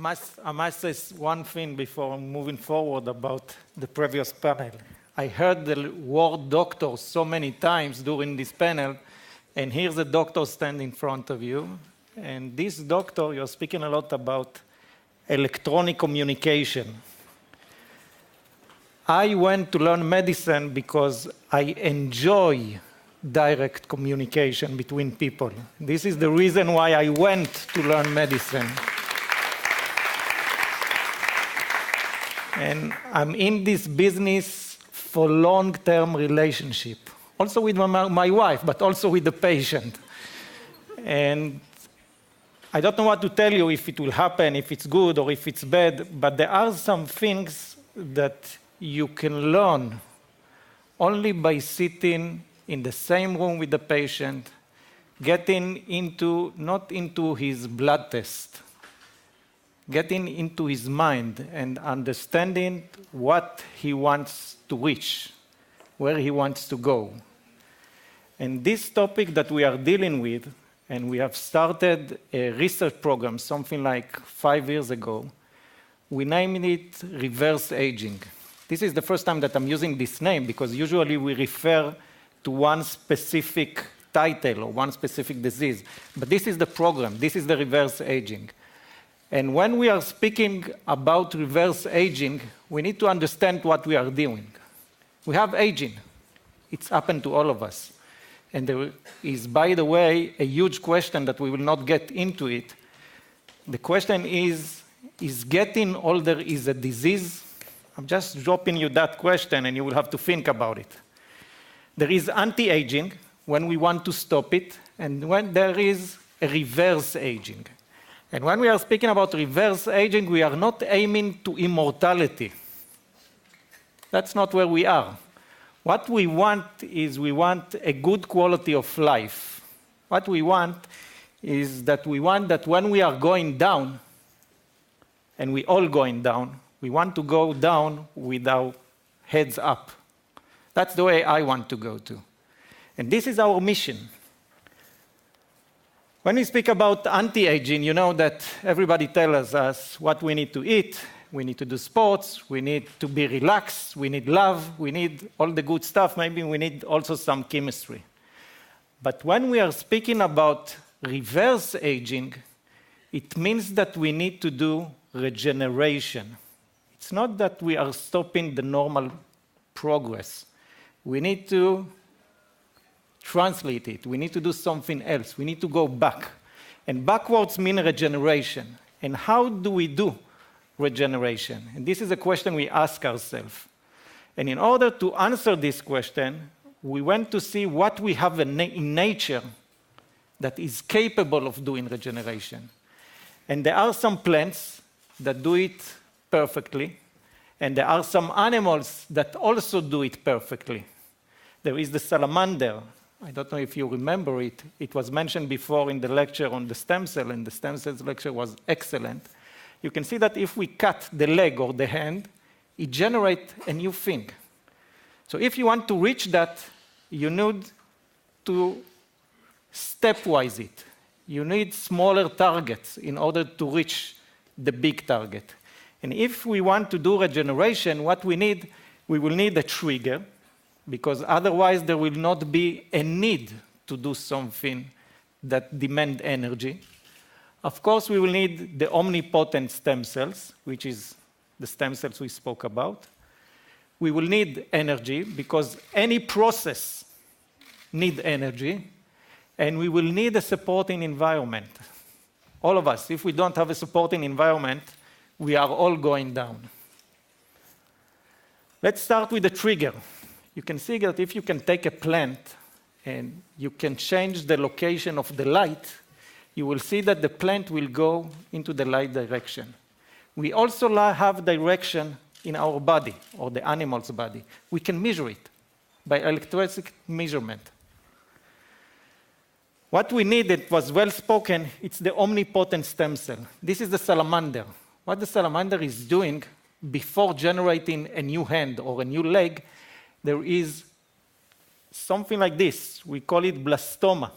must say one thing before moving forward about the previous panel. I heard the word doctor so many times during this panel, and here's a doctor standing in front of you. And this doctor, you're speaking a lot about electronic communication. I went to learn medicine because I enjoy direct communication between people. This is the reason why I went to learn medicine. And I'm in this business for long-term relationship, also with my wife, but also with the patient. And I don't know what to tell you, if it will happen, if it's good or if it's bad, but there are some things that you can learn only by sitting in the same room with the patient, getting into, not into his blood test, getting into his mind and understanding what he wants to reach, where he wants to go. And this topic that we are dealing with, and we have started a research program something like 5 years ago, we named it reverse aging. This is the first time that I'm using this name because usually we refer to one specific title or one specific disease. But this is the program, this is the reverse aging. And when we are speaking about reverse aging, we need to understand what we are doing. We have aging. It's happened to all of us. And there is, by the way, a huge question that we will not get into it. The question is getting older is a disease? I'm just dropping you that question and you will have to think about it. There is anti-aging, when we want to stop it, and when there is a reverse aging. And when we are speaking about reverse aging, we are not aiming to immortality. That's not where we are. What we want is we want a good quality of life. What we want is that we want that when we are going down, and we all going down, we want to go down with our heads up. That's the way I want to go to. And this is our mission. When we speak about anti-aging, you know that everybody tells us what we need to eat, we need to do sports, we need to be relaxed, we need love, we need all the good stuff, maybe we need also some chemistry. But when we are speaking about reverse aging, it means that we need to do regeneration. It's not that we are stopping the normal progress. We need to translate it. We need to do something else. We need to go back. And backwards means regeneration. And how do we do regeneration? And this is a question we ask ourselves. And in order to answer this question, we went to see what we have in nature that is capable of doing regeneration. And there are some plants that do it perfectly, and there are some animals that also do it perfectly. There is the salamander. I don't know if you remember it. It was mentioned before in the lecture on the stem cell, and the stem cells lecture was excellent. You can see that if we cut the leg or the hand, it generates a new thing. So if you want to reach that, you need to stepwise it. You need smaller targets in order to reach the big target. And if we want to do regeneration, what we will need a trigger, because otherwise there will not be a need to do something that demand energy. Of course, we will need the omnipotent stem cells, which is the stem cells we spoke about. We will need energy, because any process needs energy, and we will need a supporting environment. All of us, if we don't have a supporting environment, we are all going down. Let's start with the trigger. You can see that if you can take a plant and you can change the location of the light, you will see that the plant will go into the light direction. We also have direction in our body, or the animal's body. We can measure it by electric measurement. What we need, it was well spoken, it's the omnipotent stem cell. This is the salamander. What the salamander is doing before generating a new hand or a new leg, there is something like this. We call it blastoma.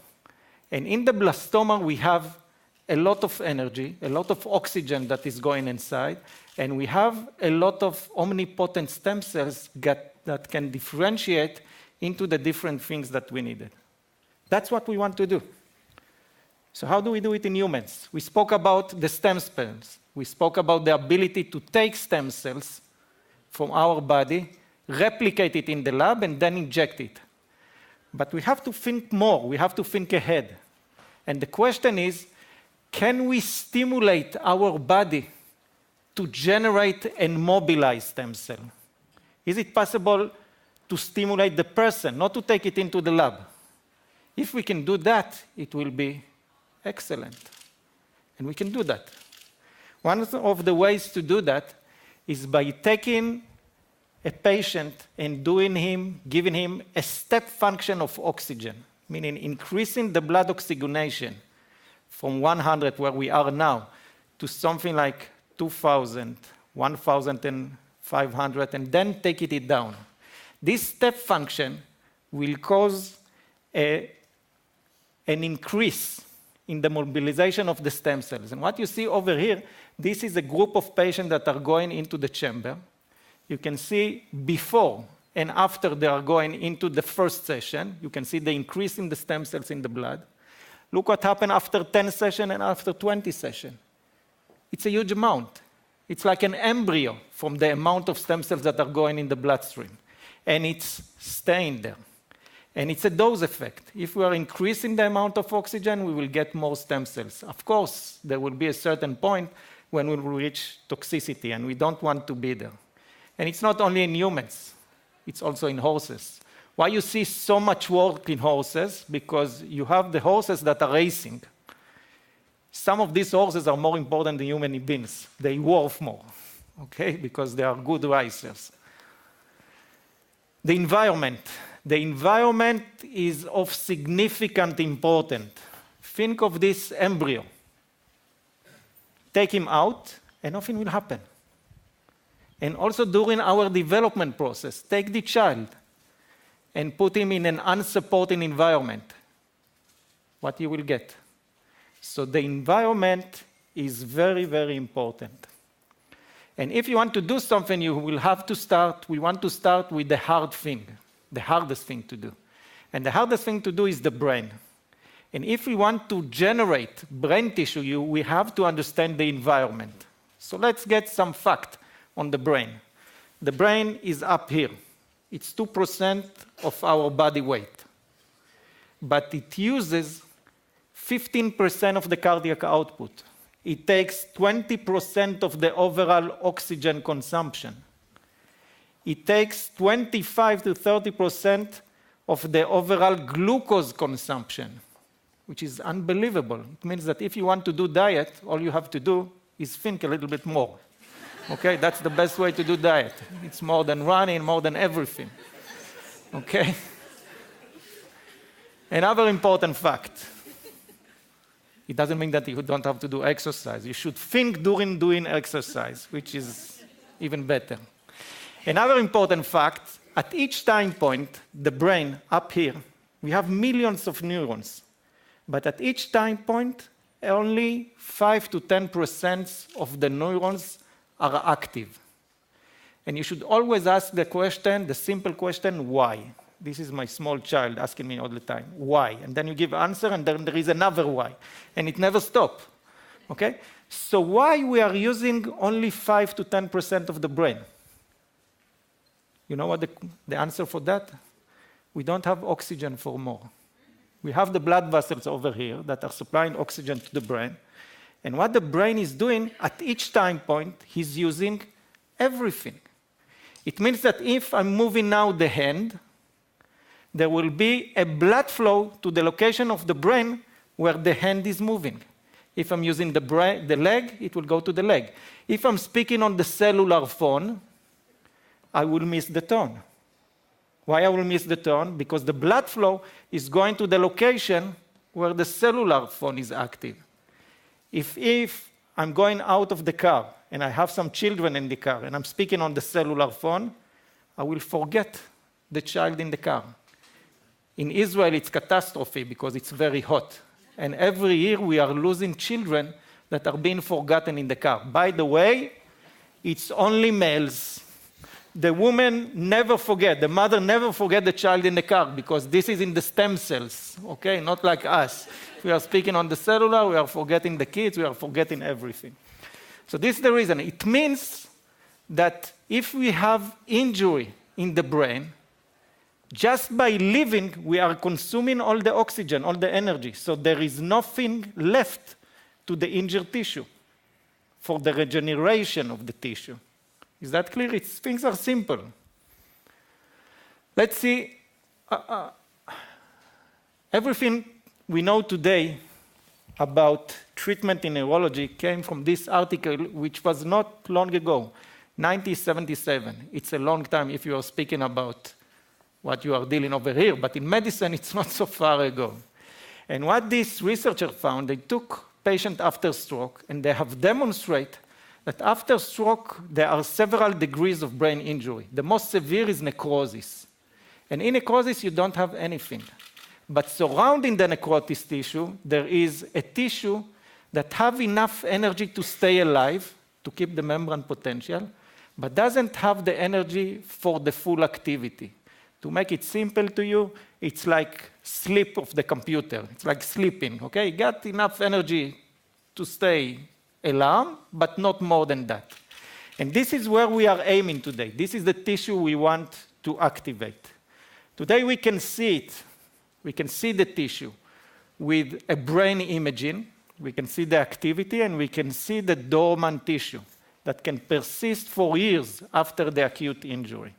And in the blastoma, we have a lot of energy, a lot of oxygen that is going inside, and we have a lot of omnipotent stem cells that can differentiate into the different things that we needed. That's what we want to do. So how do we do it in humans? We spoke about the stem cells. We spoke about the ability to take stem cells from our body, replicate it in the lab, and then inject it. But we have to think more. We have to think ahead. And the question is, can we stimulate our body to generate and mobilize stem cell? Is it possible to stimulate the person, not to take it into the lab? If we can do that, it will be excellent. And we can do that. One of the ways to do that is by taking a patient and giving him a step function of oxygen, meaning increasing the blood oxygenation from 100, where we are now, to something like 2,000, 1,500, and then taking it down. This step function will cause an increase in the mobilization of the stem cells. And what you see over here, this is a group of patients that are going into the chamber. You can see before and after they are going into the first session. You can see the increase in the stem cells in the blood. Look what happened after 10 sessions and after 20 sessions. It's a huge amount. It's like an embryo from the amount of stem cells that are going in the bloodstream. And it's staying there. And it's a dose effect. If we are increasing the amount of oxygen, we will get more stem cells. Of course, there will be a certain point when we will reach toxicity, and we don't want to be there. And it's not only in humans, it's also in horses. Why you see so much work in horses? Because you have the horses that are racing. Some of these horses are more important than human beings. They worth more, okay? Because they are good racers. The environment. The environment is of significant importance. Think of this embryo. Take him out, and nothing will happen. And also during our development process, take the child and put him in an unsupported environment. What you will get? So the environment is very, very important. And if you want to do something, we want to start with the hard thing, the hardest thing to do. And the hardest thing to do is the brain. And if we want to generate brain tissue, we have to understand the environment. So let's get some fact on the brain. The brain is up here. It's 2% of our body weight. But it uses 15% of the cardiac output. It takes 20% of the overall oxygen consumption. It takes 25 to 30% of the overall glucose consumption, which is unbelievable. It means that if you want to do diet, all you have to do is think a little bit more. Okay, that's the best way to do diet. It's more than running, more than everything. Okay? Another important fact. It doesn't mean that you don't have to do exercise. You should think during doing exercise, which is even better. Another important fact, at each time point, the brain up here, we have millions of neurons. But at each time point, only 5 to 10% of the neurons are active. And you should always ask the question, the simple question, why? This is my small child asking me all the time, why? And then you give answer, and then there is another why. And it never stops, okay? So why we are using only 5 to 10% of the brain? You know what the answer for that? We don't have oxygen for more. We have the blood vessels over here that are supplying oxygen to the brain. And what the brain is doing, at each time point, he's using everything. It means that if I'm moving now the hand, there will be a blood flow to the location of the brain where the hand is moving. If I'm using the leg, it will go to the leg. If I'm speaking on the cellular phone, I will miss the tone. Why I will miss the tone? Because the blood flow is going to the location where the cellular phone is active. If I'm going out of the car and I have some children in the car and I'm speaking on the cellular phone, I will forget the child in the car. In Israel, it's catastrophe because it's very hot. And every year we are losing children that are being forgotten in the car. By the way, it's only males. The woman never forget, the mother never forget the child in the car because this is in the stem cells, okay? Not like us. If we are speaking on the cellular, we are forgetting the kids, we are forgetting everything. So this is the reason. It means that if we have injury in the brain, just by living, we are consuming all the oxygen, all the energy. So there is nothing left to the injured tissue for the regeneration of the tissue. Is that clear? Things are simple. Let's see. Everything we know today about treatment in neurology came from this article, which was not long ago, 1977. It's a long time if you are speaking about what you are dealing over here, but in medicine, it's not so far ago. And what this researcher found, they took patients after stroke, and they have demonstrated that after stroke, there are several degrees of brain injury. The most severe is necrosis. And in necrosis, you don't have anything. But surrounding the necrotic tissue, there is a tissue that have enough energy to stay alive, to keep the membrane potential, but doesn't have the energy for the full activity. To make it simple to you, it's like sleep of the computer. It's like sleeping, okay? Got enough energy to stay alarm, but not more than that. And this is where we are aiming today. This is the tissue we want to activate. Today we can see it. We can see the tissue with a brain imaging. We can see the activity, and we can see the dormant tissue that can persist for years after the acute injury.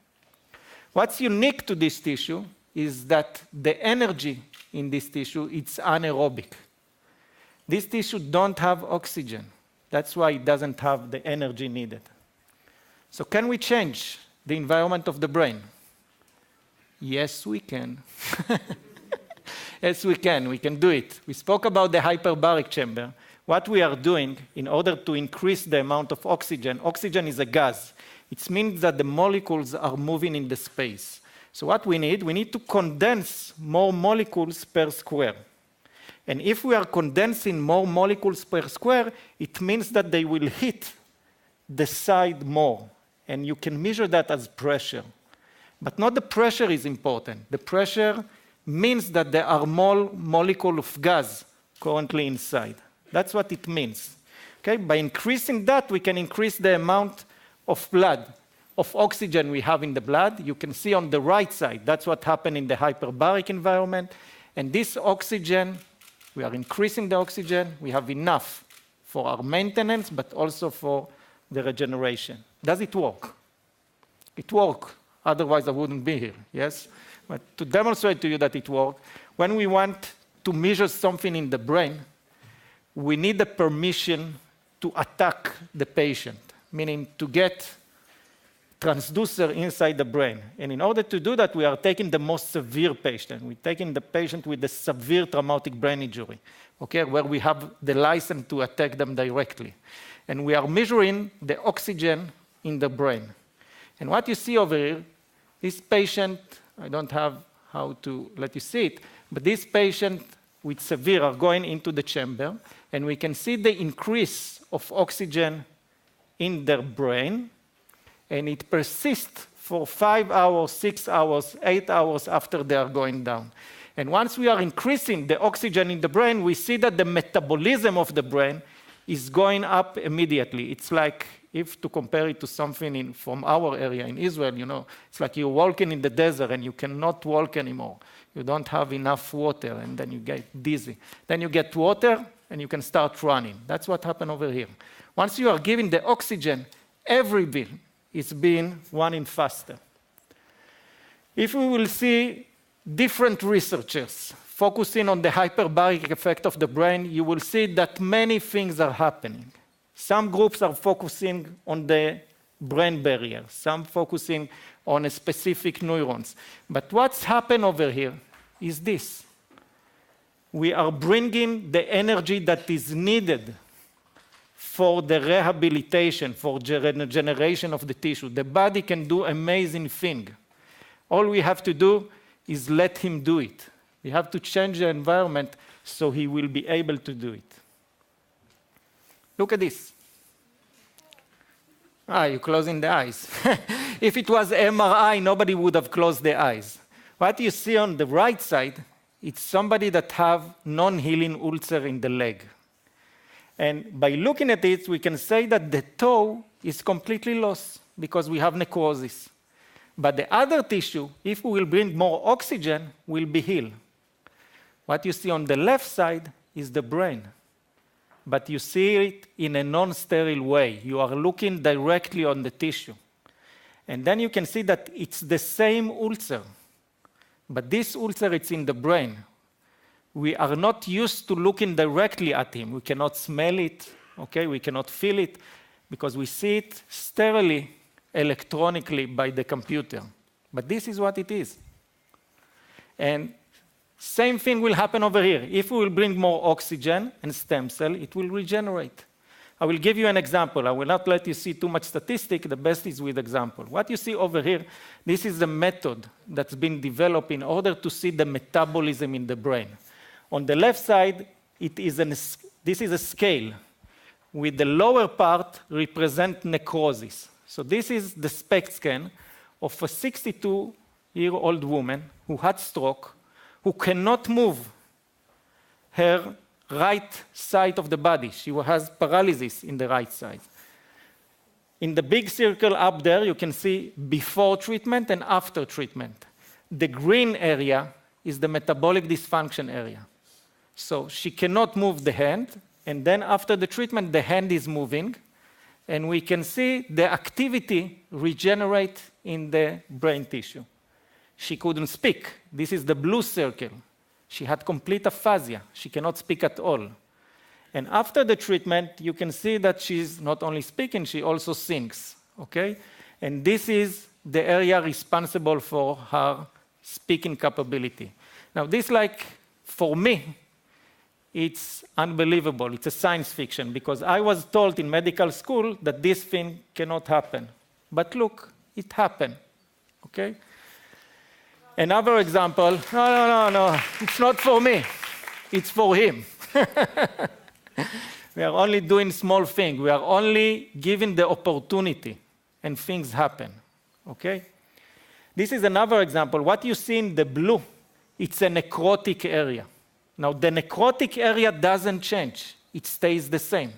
What's unique to this tissue is that the energy in this tissue, it's anaerobic. This tissue don't have oxygen. That's why it doesn't have the energy needed. So can we change the environment of the brain? Yes, we can. Yes, we can. We can do it. We spoke about the hyperbaric chamber. What we are doing in order to increase the amount of oxygen, oxygen is a gas. It means that the molecules are moving in the space. So what we need to condense more molecules per square. And if we are condensing more molecules per square, it means that they will hit the side more. And you can measure that as pressure. But not the pressure is important. The pressure means that there are more molecules of gas currently inside. That's what it means. Okay? By increasing that, we can increase the amount of blood, of oxygen we have in the blood. You can see on the right side, that's what happened in the hyperbaric environment. And this oxygen, we are increasing the oxygen. We have enough for our maintenance, but also for the regeneration. Does it work? It works. Otherwise, I wouldn't be here, yes? But to demonstrate to you that it works, when we want to measure something in the brain, we need the permission to attack the patient, meaning to get transducer inside the brain. And in order to do that, we are taking the most severe patient. We're taking the patient with the severe traumatic brain injury, okay, where we have the license to attack them directly. And we are measuring the oxygen in the brain. And what you see over here, this patient, I don't have how to let you see it, but this patient with severe are going into the chamber, and we can see the increase of oxygen in their brain, and it persists for 5 hours, 6 hours, 8 hours after they are going down. And once we are increasing the oxygen in the brain, we see that the metabolism of the brain is going up immediately. It's like, if to compare it to something from our area in Israel, you know, it's like you're walking in the desert and you cannot walk anymore. You don't have enough water, and then you get dizzy. Then you get water, and you can start running. That's what happened over here. Once you are giving the oxygen, every bit is being running faster. If we will see different researchers focusing on the hyperbaric effect of the brain, you will see that many things are happening. Some groups are focusing on the brain barrier, some focusing on a specific neurons. But what's happened over here is this. We are bringing the energy that is needed for the rehabilitation, for regeneration of the tissue. The body can do amazing things. All we have to do is let him do it. We have to change the environment so he will be able to do it. Look at this. You're closing the eyes. If it was MRI, nobody would have closed their eyes. What you see on the right side, it's somebody that have non-healing ulcer in the leg. And by looking at it, we can say that the toe is completely lost because we have necrosis. But the other tissue, if we will bring more oxygen, will be healed. What you see on the left side is the brain. But you see it in a non-sterile way. You are looking directly on the tissue. And then you can see that it's the same ulcer. But this ulcer, it's in the brain. We are not used to looking directly at him. We cannot smell it, okay? We cannot feel it, because we see it sterilely, electronically by the computer. But this is what it is. And same thing will happen over here. If we will bring more oxygen and stem cell, it will regenerate. I will give you an example. I will not let you see too much statistic. The best is with example. What you see over here, this is the method that's been developed in order to see the metabolism in the brain. On the left side, this is a scale with the lower part represent necrosis. So this is the SPECT scan of a 62-year-old woman who had stroke, who cannot move her right side of the body. She has paralysis in the right side. In the big circle up there, you can see before treatment and after treatment. The green area is the metabolic dysfunction area. So she cannot move the hand, and then after the treatment, the hand is moving, and we can see the activity regenerate in the brain tissue. She couldn't speak. This is the blue circle. She had complete aphasia. She cannot speak at all. And after the treatment, you can see that she's not only speaking, she also sings, okay? And this is the area responsible for her speaking capability. Now, this, like, for me, it's unbelievable. It's a science fiction, because I was told in medical school that this thing cannot happen. But look, it happened, okay? Another example, no, it's not for me, it's for him. We are only doing small things. We are only giving the opportunity, and things happen, okay? This is another example. What you see in the blue, it's a necrotic area. Now, the necrotic area doesn't change. It stays the same.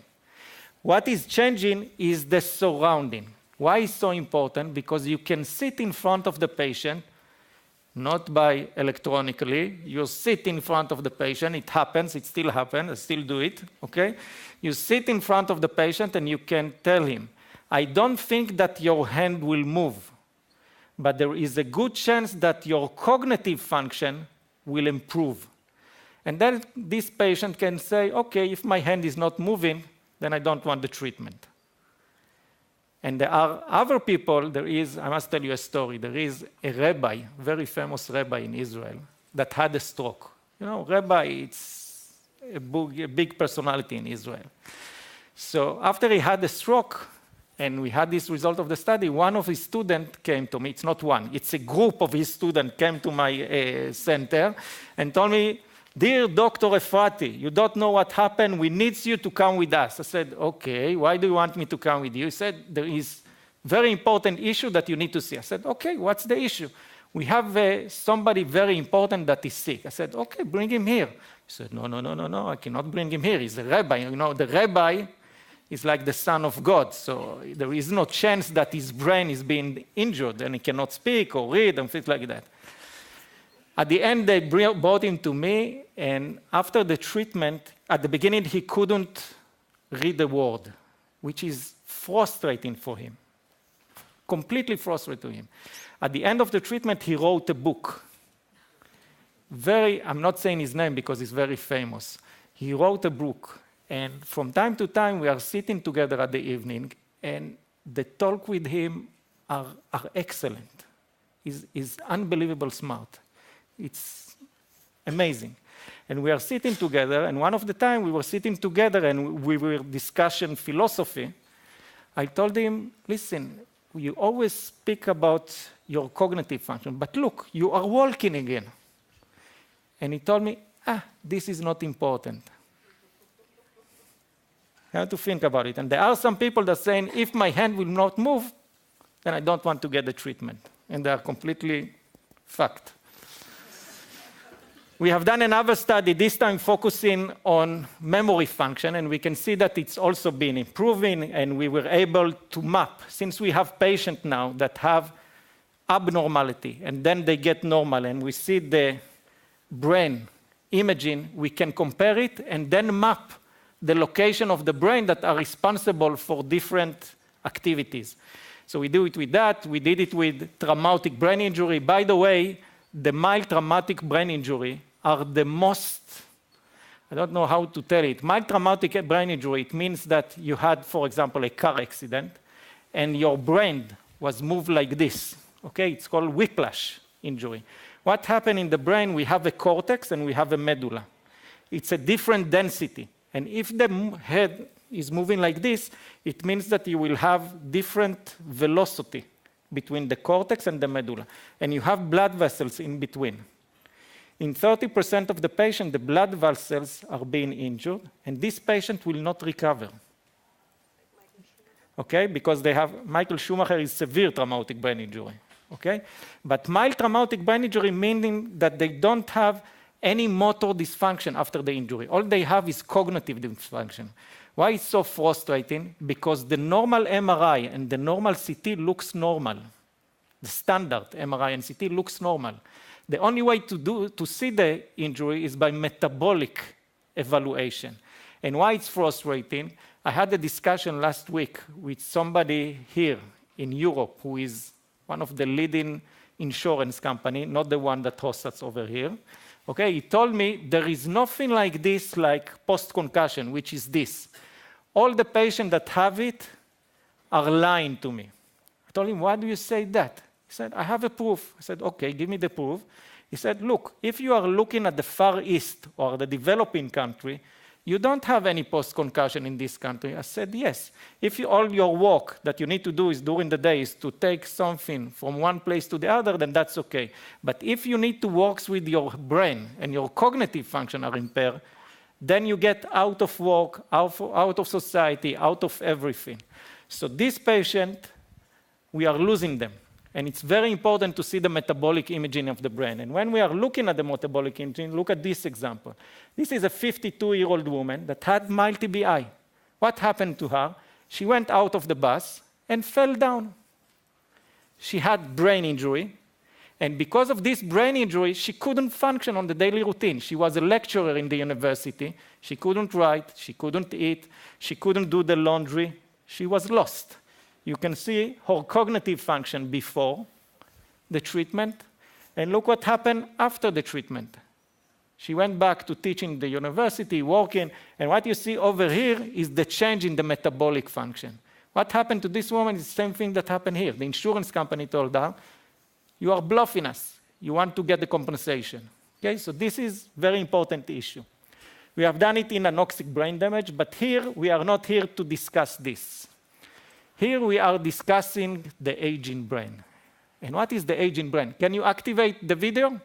What is changing is the surrounding. Why is so important? Because you can sit in front of the patient, not by electronically. You sit in front of the patient. It happens. It still happens. I still do it, okay? You sit in front of the patient, and you can tell him, I don't think that your hand will move, but there is a good chance that your cognitive function will improve. And then this patient can say, okay, if my hand is not moving, then I don't want the treatment. And there are other people. I must tell you a story. There is a rabbi, very famous rabbi in Israel, that had a stroke. You know, rabbi, it's a big personality in Israel. So after he had a stroke, and we had this result of the study, one of his students came to me. It's not one. It's a group of his students came to my center and told me, dear Dr. Efrati, you don't know what happened. We need you to come with us. I said, okay, why do you want me to come with you? He said, there is a very important issue that you need to see. I said, okay, what's the issue? We have somebody very important that is sick. I said, okay, bring him here. He said, no, I cannot bring him here. He's a rabbi. You know, the rabbi is like the son of God. So there is no chance that his brain is being injured and he cannot speak or read and things like that. At the end, they brought him to me, and after the treatment, at the beginning, he couldn't read the word, which is frustrating for him, completely frustrating to him. At the end of the treatment, he wrote a book. I'm not saying his name because he's very famous. He wrote a book, and from time to time, we are sitting together at the evening, and the talk with him are excellent. He's unbelievable smart. It's amazing. And we are sitting together, and one of the time we were sitting together and we were discussing philosophy. I told him, listen, you always speak about your cognitive function, but look, you are walking again. And he told me, this is not important. You have to think about it. And there are some people that are saying, if my hand will not move, then I don't want to get the treatment. And they are completely fucked. We have done another study, this time focusing on memory function, and we can see that it's also been improving, and we were able to map. Since we have patients now that have abnormality, and then they get normal, and we see the brain imaging, we can compare it and then map the location of the brain that are responsible for different activities. So we do it with that. We did it with traumatic brain injury. By the way, the mild traumatic brain injury are the most, I don't know how to tell it. Mild traumatic brain injury, it means that you had, for example, a car accident, and your brain was moved like this. Okay, it's called whiplash injury. What happened in the brain? We have a cortex and we have a medulla. It's a different density. And if the head is moving like this, it means that you will have different velocity between the cortex and the medulla. And you have blood vessels in between. In 30% of the patient, the blood vessels are being injured, and this patient will not recover. Okay, because they have, Michael Schumacher is severe traumatic brain injury. Okay, but mild traumatic brain injury meaning that they don't have any motor dysfunction after the injury. All they have is cognitive dysfunction. Why it's so frustrating? Because the normal MRI and the normal CT looks normal. The standard MRI and CT looks normal. The only way to see the injury is by metabolic evaluation. And why it's frustrating? I had a discussion last week with somebody here in Europe who is one of the leading insurance company, not the one that hosts us over here. Okay, he told me there is nothing like this, like post-concussion, which is this. All the patients that have it are lying to me. I told him, why do you say that? He said, I have a proof. I said, okay, give me the proof. He said, look, if you are looking at the Far East or the developing country, you don't have any post-concussion in this country. I said, yes. If all your work that you need to do is during the day is to take something from one place to the other, then that's okay. But if you need to work with your brain and your cognitive function are impaired, then you get out of work, out of society, out of everything. So this patient, we are losing them. And it's very important to see the metabolic imaging of the brain. And when we are looking at the metabolic imaging, look at this example. This is a 52-year-old woman that had mild TBI. What happened to her? She went out of the bus and fell down. She had brain injury. And because of this brain injury, she couldn't function on the daily routine. She was a lecturer in the university. She couldn't write. She couldn't eat. She couldn't do the laundry. She was lost. You can see her cognitive function before the treatment, and look what happened after the treatment. She went back to teaching the university, working, and what you see over here is the change in the metabolic function. What happened to this woman is the same thing that happened here. The insurance company told her, you are bluffing us. You want to get the compensation. Okay, so this is a very important issue. We have done it in anoxic brain damage, but here we are not here to discuss this. Here we are discussing the aging brain. And what is the aging brain? Can you activate the video?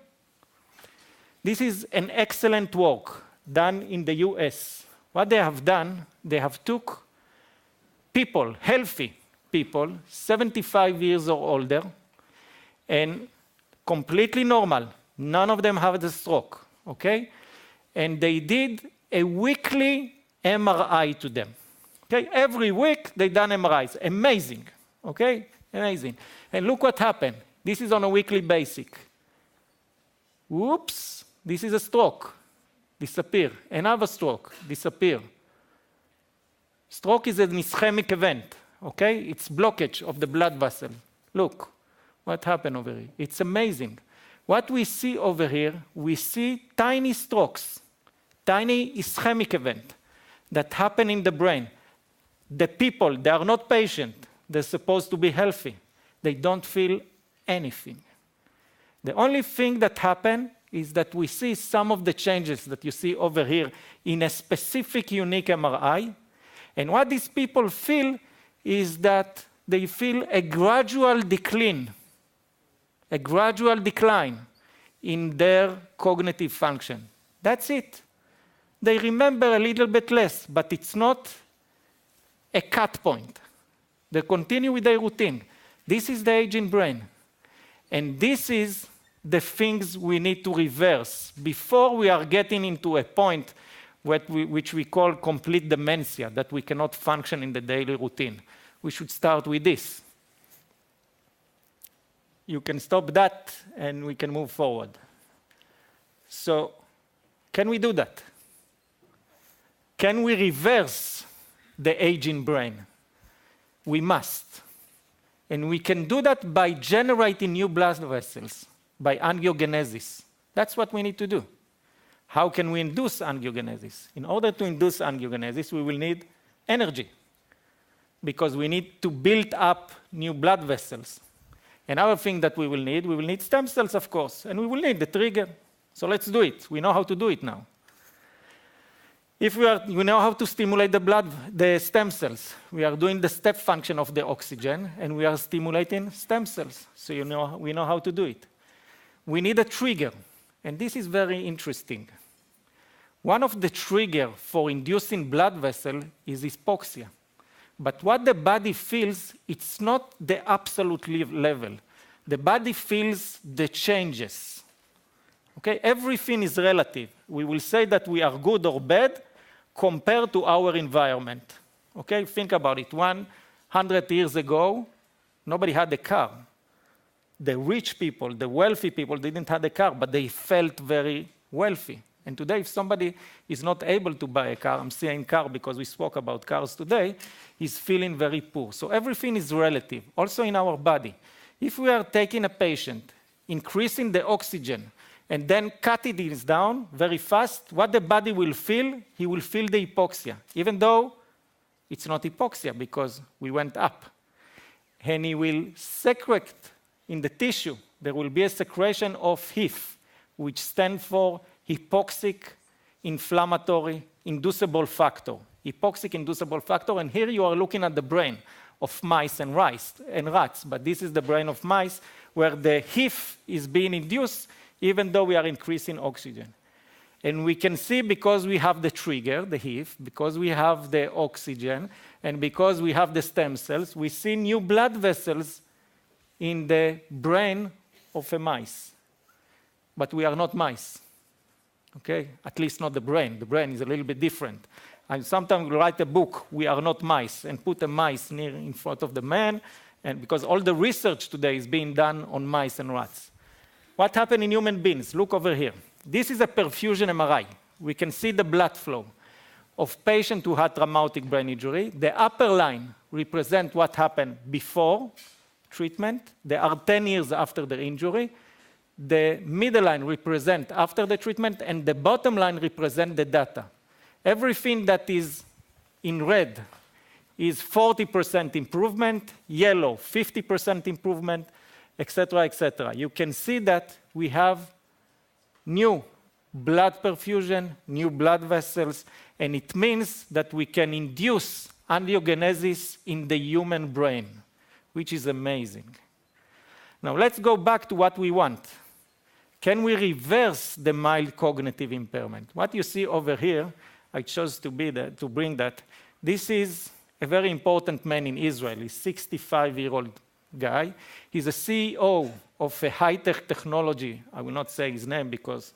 This is an excellent work done in the US. What they have done, they have took people, healthy people, 75 years or older, and completely normal. None of them have the stroke, okay? And they did a weekly MRI to them. Okay, every week they done MRIs. Amazing, okay? Amazing. And look what happened. This is on a weekly basis. Whoops, this is a stroke. Disappear. Another stroke. Disappear. Stroke is an ischemic event, okay? It's blockage of the blood vessel. Look what happened over here. It's amazing. What we see over here, we see tiny strokes, tiny ischemic event that happen in the brain. The people, they are not patient. They're supposed to be healthy. They don't feel anything. The only thing that happened is that we see some of the changes that you see over here in a specific unique MRI. And what these people feel is that they feel a gradual decline in their cognitive function. That's it. They remember a little bit less, but it's not a cut point. They continue with their routine. This is the aging brain. And this is the things we need to reverse before we are getting into a point which we call complete dementia, that we cannot function in the daily routine. We should start with this. You can stop that, and we can move forward. So, can we do that? Can we reverse the aging brain? We must. And we can do that by generating new blood vessels, by angiogenesis. That's what we need to do. How can we induce angiogenesis? In order to induce angiogenesis, we will need energy, because we need to build up new blood vessels. Another thing that we will need stem cells, of course, and we will need the trigger. So let's do it. We know how to do it now. If we know how to stimulate the stem cells. We are doing the step function of the oxygen, and we are stimulating stem cells. So we know how to do it. We need a trigger, and this is very interesting. One of the triggers for inducing blood vessel is hypoxia. But what the body feels, it's not the absolute level. The body feels the changes. Okay? Everything is relative. We will say that we are good or bad compared to our environment. Okay? Think about it. 100 years ago, nobody had a car. The rich people, the wealthy people didn't have a car, but they felt very wealthy. And today, if somebody is not able to buy a car, I'm saying car because we spoke about cars today, he's feeling very poor. So everything is relative, also in our body. If we are taking a patient, increasing the oxygen, and then cutting it down very fast, what the body will feel, he will feel the hypoxia, even though it's not hypoxia because we went up. And he will secrete in the tissue. There will be a secretion of HIF, which stands for hypoxic inflammatory inducible factor. Hypoxic inducible factor, and here you are looking at the brain of mice and rats, but this is the brain of mice where the HIF is being induced even though we are increasing oxygen. And we can see, because we have the trigger, the HIF, because we have the oxygen, and because we have the stem cells, we see new blood vessels in the brain of a mice. But we are not mice. Okay? At least not the brain. The brain is a little bit different. And sometimes we write a book, We Are Not Mice, and put a mice near in front of the man, and because all the research today is being done on mice and rats. What happened in human beings? Look over here. This is a perfusion MRI. We can see the blood flow of patients who had traumatic brain injury. The upper line represents what happened before treatment. They are 10 years after the injury. The middle line represents after the treatment, and the bottom line represents the data. Everything that is in red is 40% improvement, yellow 50% improvement, etc., etc. You can see that we have new blood perfusion, new blood vessels, and it means that we can induce angiogenesis in the human brain, which is amazing. Now let's go back to what we want. Can we reverse the mild cognitive impairment? What you see over here, I chose to bring that. This is a very important man in Israel. He's a 65-year-old guy. He's a CEO of a high-tech technology. I will not say his name because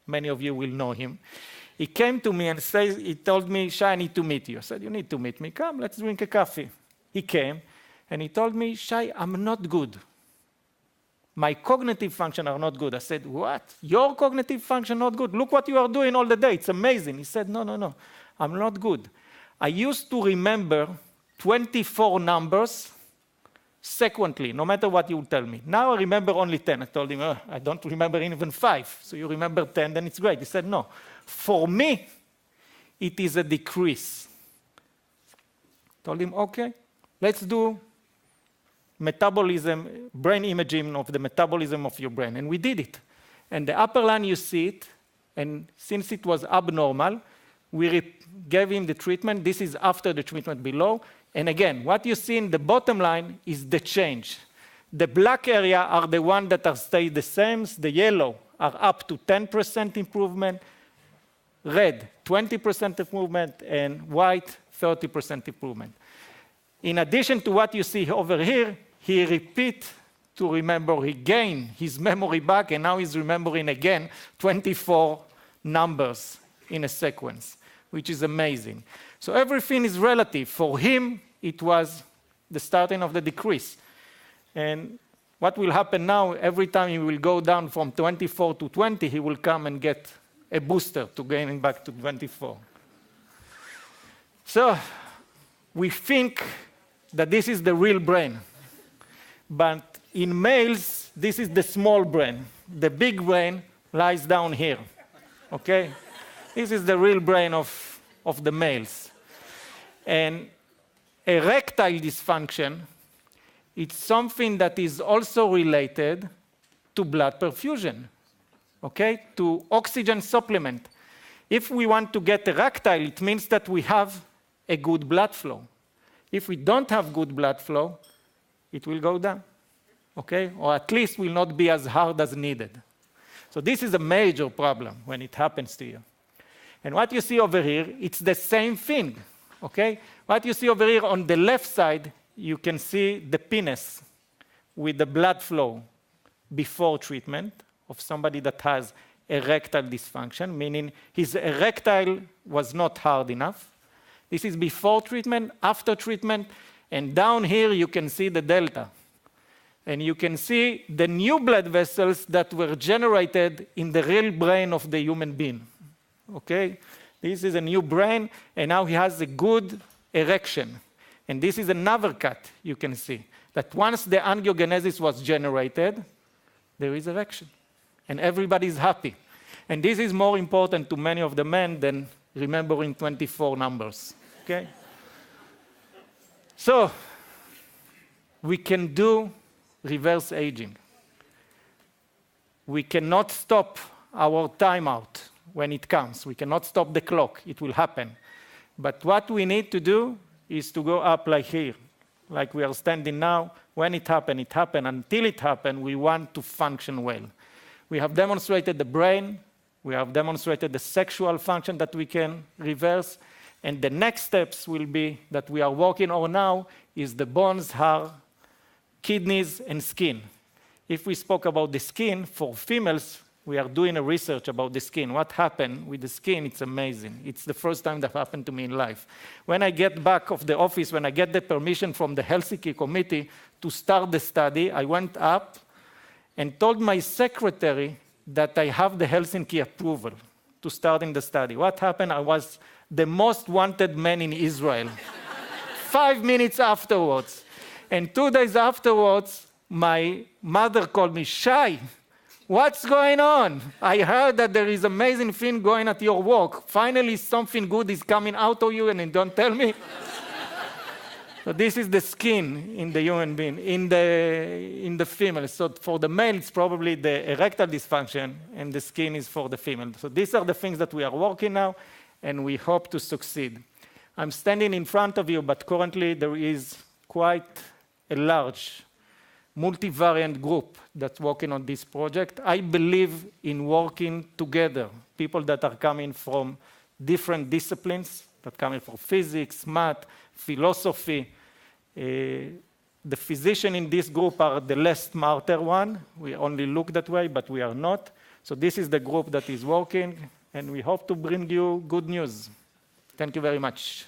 many of you will know him. He came to me and he told me, Shai, I need to meet you. I said, you need to meet me. Come, let's drink a coffee. He came, and he told me, Shai, I'm not good. My cognitive function are not good. I said, what? Your cognitive function not good? Look what you are doing all the day. It's amazing. He said, no, I'm not good. I used to remember 24 numbers sequentially, no matter what you tell me. Now I remember only 10. I told him, I don't remember even 5. So you remember 10, then it's great. He said, no. For me, it is a decrease. Told him, okay, let's do metabolism, brain imaging of the metabolism of your brain. And we did it. And the upper line, you see it. And since it was abnormal, we gave him the treatment. This is after the treatment below. And again, what you see in the bottom line is the change. The black area are the ones that are stay the same. The yellow are up to 10% improvement, red 20% improvement, and white 30% improvement. In addition to what you see over here, he repeats to remember, he gained his memory back, and now he's remembering again 24 numbers in a sequence, which is amazing. So everything is relative. For him, it was the starting of the decrease. And what will happen now, every time he will go down from 24 to 20, he will come and get a booster to gain him back to 24. So we think that this is the real brain. But in males, this is the small brain. The big brain lies down here, okay? This is the real brain of the males. And erectile dysfunction, it's something that is also related to blood perfusion, okay? To oxygen supplement. If we want to get erectile, it means that we have a good blood flow. If we don't have good blood flow, it will go down, okay? Or at least will not be as hard as needed. So this is a major problem when it happens to you. And what you see over here, it's the same thing, okay? What you see over here on the left side, you can see the penis with the blood flow before treatment of somebody that has erectile dysfunction, meaning his erectile was not hard enough. This is before treatment, after treatment, and down here you can see the delta. And you can see the new blood vessels that were generated in the real brain of the human being. Okay? This is a new brain, and now he has a good erection. And this is another cut you can see, that once the angiogenesis was generated, there is erection. And everybody is happy. And this is more important to many of the men than remembering 24 numbers. Okay? So, we can do reverse aging. We cannot stop our timeout when it comes. We cannot stop the clock. It will happen. But what we need to do is to go up like here, like we are standing now. When it happened, it happened. Until it happened, we want to function well. We have demonstrated the brain. We have demonstrated the sexual function that we can reverse. And the next steps will be that we are working on now is the bones, heart, kidneys, and skin. If we spoke about the skin, for females, we are doing a research about the skin. What happened with the skin, it's amazing. It's the first time that happened to me in life. When I get back of the office, when I get the permission from the Helsinki committee to start the study, I went up and told my secretary that I have the Helsinki approval to start in the study. What happened? I was the most wanted man in Israel. 5 minutes afterwards. And 2 days afterwards, my mother called me, Shai, what's going on? I heard that there is amazing thing going at your work. Finally, something good is coming out of you and you don't tell me. So this is the skin in the human being, in the female. So for the male, it's probably the erectile dysfunction, and the skin is for the female. So these are the things that we are working now, and we hope to succeed. I'm standing in front of you, but currently there is quite a large multivariant group that's working on this project. I believe in working together, people that are coming from different disciplines, that are coming from physics, math, philosophy. The physicians in this group are the less smarter one. We only look that way, but we are not. So this is the group that is working, and we hope to bring you good news. Thank you very much.